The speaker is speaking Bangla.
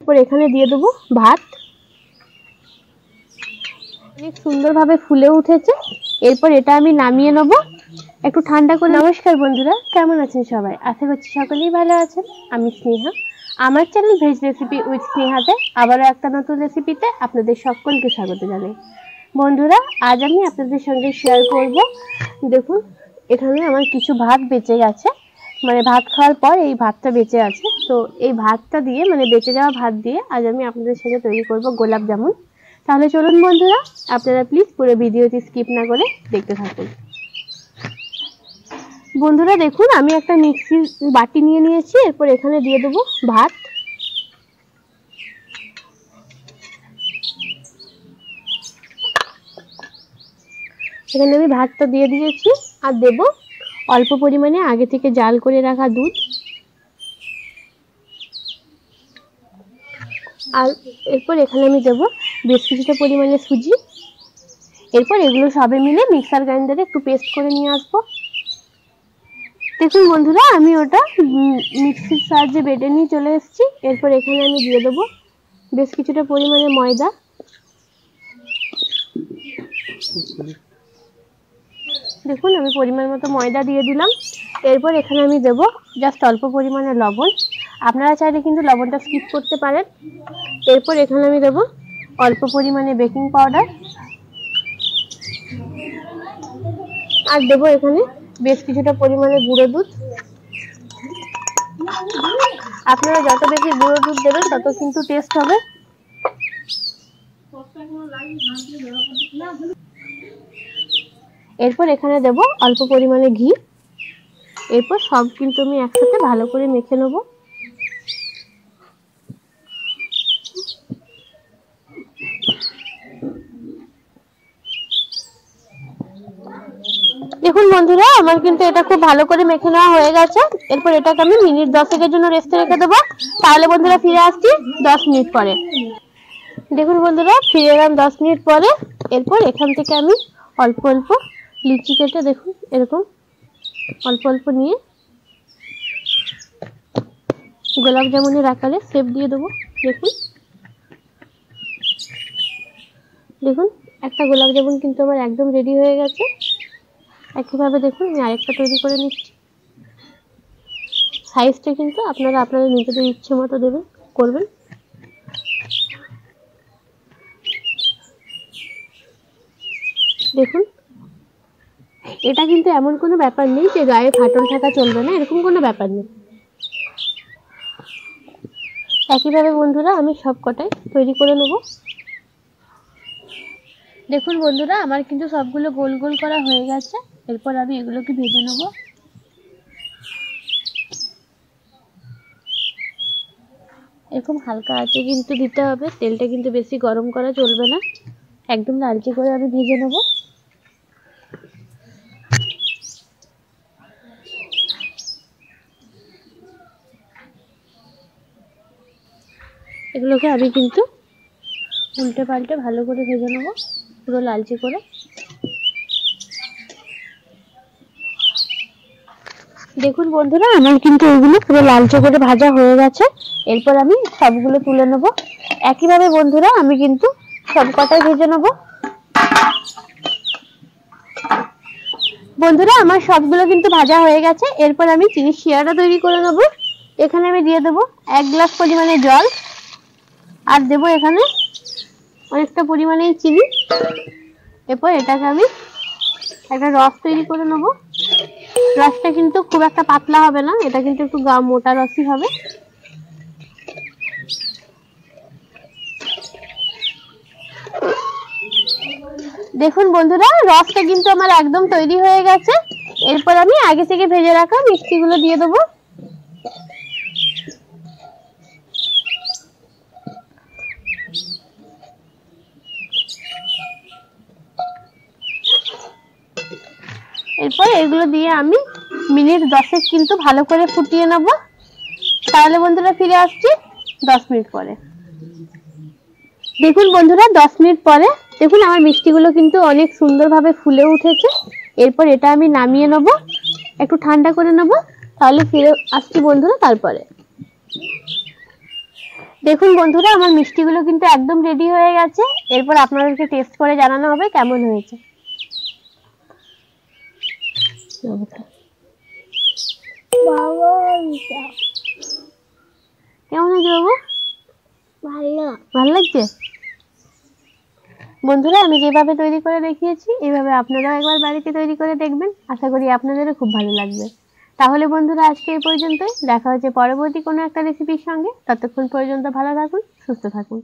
এরপর এখানে দিয়ে দেবো ভাত। অনেক সুন্দরভাবে ফুলে উঠেছে। এরপর এটা আমি নামিয়ে নেব একটু ঠান্ডা করে। নমস্কার বন্ধুরা, কেমন আছেন সবাই? আশা করছি সকলেই ভালো আছেন। আমি স্নেহা, আমার চ্যানেল ভেজ রেসিপি উইথ স্নেহাতে আবারও একটা নতুন রেসিপিতে আপনাদের সকলকে স্বাগত জানাই। বন্ধুরা, আজ আমি আপনাদের সঙ্গে শেয়ার করব, দেখুন এখানে আমার কিছু ভাত বেঁচে গেছে, মানে ভাত খাওয়ার পর এই ভাতটা বেঁচে আছে। তো এই ভাতটা দিয়ে, মানে বেঁচে যাওয়া ভাত দিয়ে আজ আমি আপনাদের সঙ্গে তৈরি করব গোলাপ জামুন। তাহলে চলুন বন্ধুরা, আপনারা প্লিজ পুরো ভিডিওটি স্কিপ না করে দেখতে থাকুন। বন্ধুরা দেখুন, আমি একটা মিক্সির বাটি নিয়ে নিয়েছি। এরপর এখানে দিয়ে দেবো ভাত। এখানে আমি ভাতটা দিয়ে দিয়েছি, আর দেব অল্প পরিমাণে আগে থেকে জাল করে রাখা দুধ। আর এরপর এখানে আমি দেব বেশ কিছুটা পরিমাণে সুজি। এরপর এগুলো সবে মিলে মিক্সার গ্রাইন্ডারে একটু পেস্ট করে নিয়ে আসবো। দেখুন বন্ধুরা, আমি ওটা মিক্সির সাহায্যে বেটে নিয়ে চলে এসেছি। এরপর এখানে আমি দিয়ে দেবো বেশ কিছুটা পরিমাণে ময়দা। দেখুন আমি পরিমাণ মতো ময়দা দিয়ে দিলাম। এরপর এখানে আমি দেব জাস্ট অল্প পরিমাণে লবণ। আপনারা চাইলে কিন্তু লবণটা স্কিপ করতে পারেন। এরপর এখানে আমি দেব অল্প পরিমাণে বেকিং পাউডার, আর দেব এখানে বেশ কিছুটা পরিমাণে গুঁড়ো দুধ। আপনারা যত বেশি গুঁড়ো দুধ দেবেন তত কিন্তু টেস্ট হবে। এরপর এখানে দেব অল্প পরিমাণে ঘি। এরপর সব কিন্তু আমি একসাথে ভালো করে মেখে নেব। দেখুন বন্ধুরা, আমার কিন্তু এটা খুব ভালো করে মেখে নেওয়া হয়ে গেছে। এরপর এটাকে আমি মিনিট 10 জন্য রেস্টে রেখে দেবো। তাহলে বন্ধুরা ফিরে আসছি 10 মিনিট পরে। দেখুন বন্ধুরা, ফিরে এলাম 10 মিনিট পরে। এরপর এখান থেকে আমি অল্প অল্প লিচি কেটে, দেখুন এরকম অল্প অল্প নিয়ে গোলাপ জামুনের আকারে শেপ দিয়ে দেবো। দেখুন দেখুন একটা গোলাপ জামুন কিন্তু আমার একদম রেডি হয়ে গেছে। একইভাবে দেখুন আমি আরেকটা তৈরি করে নিচ্ছি। সাইজটা কিন্তু আপনারা আপনাদের নিজেদের ইচ্ছে মতো দেবেন, করবেন। দেখুন এটা কিন্তু এমন কোনো ব্যাপার নেই যে গায়ে ফাটল থাকা চলবে না, এরকম কোনো ব্যাপার নেই। একইভাবে বন্ধুরা আমি সব কটাই তৈরি করে নেব। দেখুন বন্ধুরা, আমার কিন্তু সবগুলো গোল গোল করা হয়ে গেছে। এরপর আমি এগুলোকে ভেজে নেব। এরকম হালকা আঁচে কিন্তু দিতে হবে, তেলটা কিন্তু বেশি গরম করা চলবে না, একদম লালচে করে আমি ভেজে নেব। এগুলোকে আমি কিন্তু উল্টে পাল্টে ভালো করে ভেজে নেব, পুরো লালচে করে। দেখুন বন্ধুরা, আমার কিন্তু এগুলো পুরো লালচে করে ভাজা হয়ে গেছে। এরপর আমি সবগুলো তুলে নেব। একইভাবে বন্ধুরা আমি কিন্তু সব কটাই ভেজে নেব। বন্ধুরা আমার সবগুলো কিন্তু ভাজা হয়ে গেছে। এরপর আমি চিনির শিরাটা তৈরি করে নেব। এখানে আমি দিয়ে দেবো 1 গ্লাস পরিমাণে জল, আর দেব এখানে অনেকটা পরিমাণে চিনি। এরপর এটাকে আমি একটা রস তৈরি করে নেব। রসটা কিন্তু খুব একটা পাতলা হবে না, এটা কিন্তু একটু মোটা রসই হবে। দেখুন বন্ধুরা, রসটা কিন্তু আমার একদম তৈরি হয়ে গেছে। এরপর আমি আগে থেকে ভেজে রাখা মিষ্টিগুলো দিয়ে দেবো। এরপর এগুলো দিয়ে আমি মিনিট 10 কিন্তু ভালো করে ফুটিয়ে নেব। তাহলে বন্ধুরা ফিরে আসছি 10 মিনিট পরে। দেখুন বন্ধুরা 10 মিনিট পরে দেখুন আমার মিষ্টিগুলো কিন্তু অনেক সুন্দরভাবে ফুলে উঠেছে। এরপর এটা আমি নামিয়ে নেব, একটু ঠান্ডা করে নেব। তাহলে ফিরে আসছি বন্ধুরা তারপরে। দেখুন বন্ধুরা, আমার মিষ্টিগুলো কিন্তু একদম রেডি হয়ে গেছে। এরপর আপনাদেরকে টেস্ট করে জানানো হবে কেমন হয়েছে। কেমন হয়েছে বাবু? ভালো লাগছে? বন্ধুরা, আমি যেভাবে তৈরি করে দেখিয়েছি এইভাবে আপনারাও একবার বাড়িতে তৈরি করে দেখবেন। আশা করি আপনাদেরও খুব ভালো লাগবে। তাহলে বন্ধুরা, আজকে এই পর্যন্তই। দেখা হচ্ছে পরবর্তী কোনো একটা রেসিপির সঙ্গে। ততক্ষণ পর্যন্ত ভালো থাকুন, সুস্থ থাকুন।